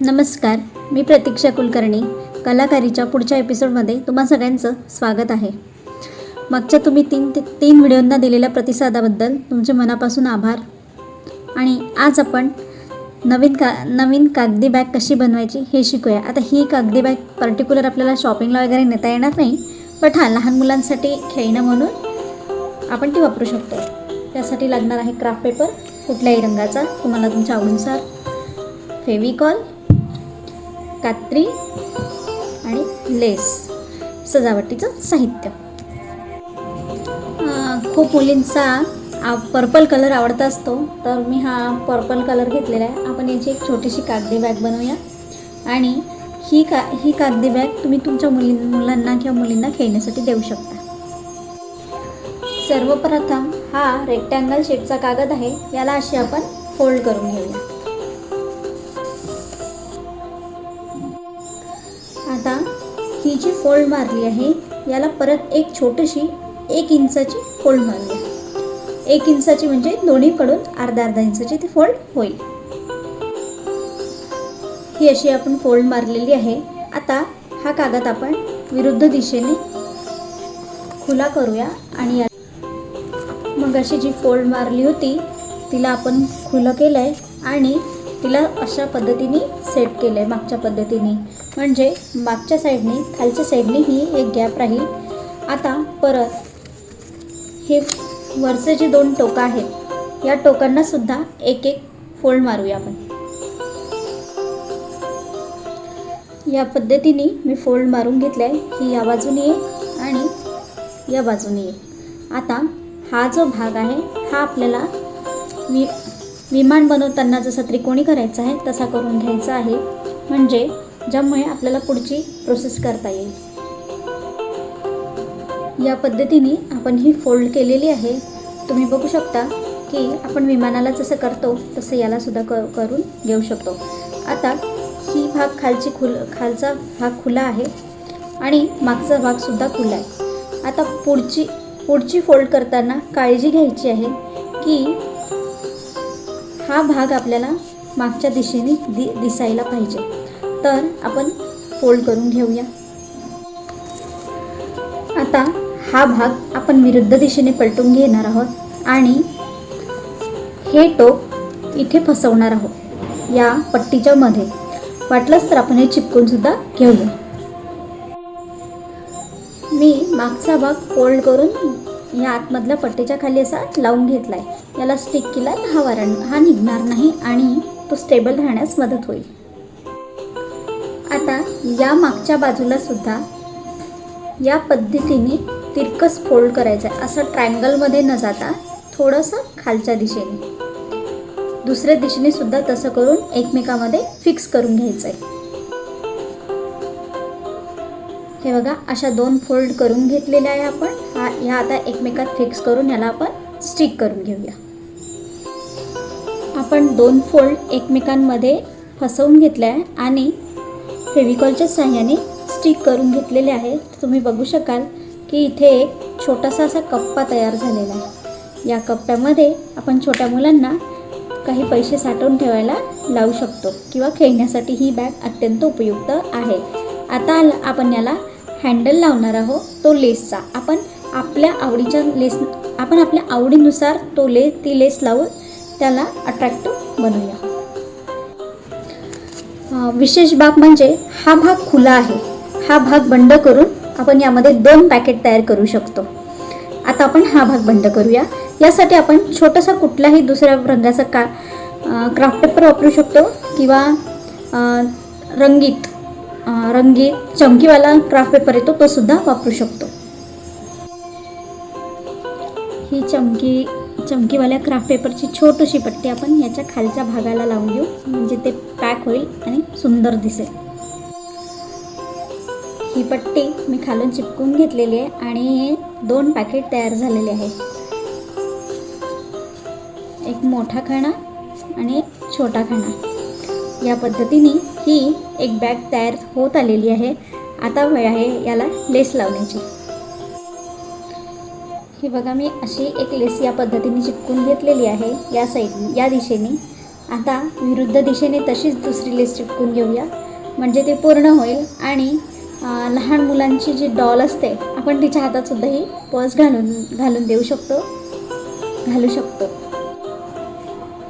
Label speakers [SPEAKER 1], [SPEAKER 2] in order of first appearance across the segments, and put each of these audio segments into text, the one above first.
[SPEAKER 1] नमस्कार, मी प्रतीक्षा कुलकर्णी. कलाकारीच्या पुढच्या एपिसोडमध्ये तुम्हा सगळ्यांचं स्वागत आहे. मागच्या तुम्ही तीन व्हिडिओंना दिलेल्या प्रतिसादाबद्दल तुमचे मनापासून आभार. आणि आज आपण नवीन कागदी बॅग कशी बनवायची हे शिकूया. आता ही कागदी बॅग पर्टिक्युलर आपल्याला शॉपिंगला वगैरे नेता येणार नाही, बट लहान मुलांसाठी खेळणं म्हणून आपण ती वापरू शकतो. त्यासाठी लागणार आहे क्राफ्ट पेपर कुठल्याही रंगाचा, तुम्हाला तुमच्या आवडीनुसार, फेविकॉल, कात्री आणि लेस, सजावटीचं साहित्य. खूप मुलींचा पर्पल कलर आवडता असतो, तर मी हा पर्पल कलर घेतलेला आहे. आपण याची एक छोटीशी कागदी बॅग बनवूया. आणि ही कागदी बॅग तुम्ही तुमच्या मुलांना किंवा मुलींना खेळण्यासाठी देऊ शकता. सर्वप्रथम हा रेक्टँगल शेपचा कागद आहे, याला अशी आपण फोल्ड करून घेऊया. आता ही जी फोल्ड मारली आहे याला परत एक छोटीशी 1 इंचाची फोल्ड मारूया. 1 इंचाची म्हणजे दोन्हीकडून अर्धा इंचाची ती फोल्ड होईल. ही अशी आपण फोल्ड मारलेली आहे. आता हा कागद आपण विरुद्ध दिशेने खुला करूया आणि मग अशी जी फोल्ड मारली होती तिला आपण खुलं केलं आहे आणि तिला अशा पद्धतीने सेट केलं आहे मागच्या पद्धतीने, म्हणजे मागच्या साईडने खालच्या साईडने ही एक गॅप राहील. आता परत हे वरचे जे 2 टोकं आहेत या टोकांना सुद्धा एक फोल्ड मारूया आपण. या पद्धतीने मी फोल्ड मारून घेतला आहे. ही या बाजूने आहे आणि या बाजूने आहे. आता हा जो भाग आहे हा आपल्याला विमान बनवताना जसा त्रिकोणी करायचा आहे तसा करून घ्यायचा आहे, म्हणजे ज्यामुळे आपल्याला पुढची प्रोसेस करता येईल. या पद्धतीने आपण ही फोल्ड केलेली आहे. तुम्ही बघू शकता की आपण विमानाला जसं करतो तसं याला सुद्धा करून घेऊ शकतो. आता ही खालचा भाग खुला आहे आणि मागचा भाग सुद्धा खुला आहे. आता पुढची फोल्ड करताना काळजी घ्यायची आहे की हा भाग आपल्याला मागच्या दिशेने दिसायला पाहिजे. तर आपण फोल्ड करून घेऊया. आता हा भाग आपण विरुद्ध दिशेने पलटून घेणार आहोत आणि हे टोक इथे फसवणार आहोत या पट्टीच्या मध्ये. वाटलंच तर आपण हे चिपकून सुद्धा घेऊया. मी मागचा भाग फोल्ड करून या आतमधल्या पट्टीच्या खाली असा लावून घेतला आहे. याला स्टिक केला तर हा निघणार नाही आणि तो स्टेबल राहण्यास मदत होईल. आता या मागच्या बाजूला सुद्धा या पद्धतीने तिरकस फोल्ड करायचं आहे. असं ट्रायंगलमध्ये न जाता थोडंसं खालच्या दिशेने, दुसऱ्या दिशेने सुद्धा तसं करून एकमेकामध्ये फिक्स करून घ्यायचं आहे. हे बघा, अशा 2 फोल्ड करून घेतलेल्या आहे आपण. ह्या आता एकमेकात फिक्स करून याला आपण स्टिक करून घेऊया. आपण 2 फोल्ड एकमेकांमध्ये फसवून घेतल्या आहे आणि फेविकॉलच्या साहाय्याने स्टिक करून घेतलेले आहे. तुम्ही बघू शकाल की इथे एक छोटासा असा कप्पा तयार झालेला आहे. या कप्प्यामध्ये आपण छोट्या मुलांना काही पैसे साठवून ठेवायला लावू शकतो किंवा खेळण्यासाठी ही बॅग अत्यंत उपयुक्त आहे. आता आपण याला हँडल लावणार आहोत, तो लेसचा. आपण आपल्या आवडीनुसार ती लेस लावून त्याला अट्रॅक्टिव्ह बनवूया. विशेष बाब म्हणजे हा भाग खुला आहे. हा भाग बंद करून आपण यामध्ये 2 पॅकेट तयार करू शकतो. आता आपण हा भाग बंद करूया. यासाठी आपण छोटासा कुठलाही दुसऱ्या रंगाचा क्राफ्ट पेपर वापरू शकतो किंवा रंगीत चमकीवाला क्राफ्ट पेपर येतो तो सुद्धा वापरू शकतो. ही चमकीवाल्या क्राफ्ट पेपरची छोटीशी पट्टी आपण याच्या खालच्या भागाला लावून घेऊ, म्हणजे ते पॅक होईल आणि सुंदर दिसेल. ही पट्टी मी खालून चिपकून घेतलेली आहे आणि 2 पॅकेट तयार झालेले आहे. एक मोठा खणा आणि एक छोटा खणा. या पद्धतीने ही एक बॅग तयार होत आलेली आहे. आता वेळ आहे याला लेस लावण्याची. हे बघा, मी अशी एक लेस या पद्धतीने चिपकून घेतलेली आहे या दिशेने. आता विरुद्ध दिशेने तशीच दुसरी लेस चिटकून घेऊया, म्हणजे ते पूर्ण होईल. आणि लहान मुलांची जी डॉल असते, आपण तिच्या हातातसुद्धा ही पर्स घालून देऊ शकतो, घालू शकतो.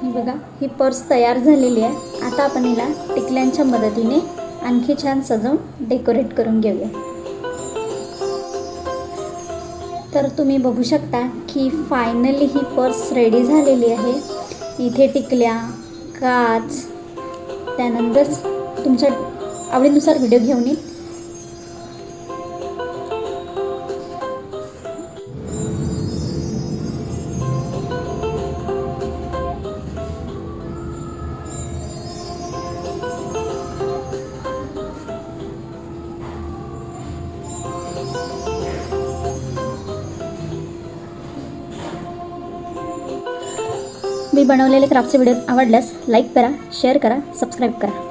[SPEAKER 1] ही बघा, ही पर्स तयार झालेली आहे. आता आपण हिला टिकल्यांच्या मदतीने आणखी छान सजवून डेकोरेट करून घेऊया. तर तुम्ही बघू शकता की फायनली ही पर्स रेडी झालेली आहे. इथे टिकल्या, काच, त्यानंतर तुमच्या आवडीनुसार व्हिडिओ घेऊन येईल. मी बनवलेले क्राफ्टचे व्हिडिओ आवडल्यास लाईक करा, शेअर करा, सबस्क्राईब करा.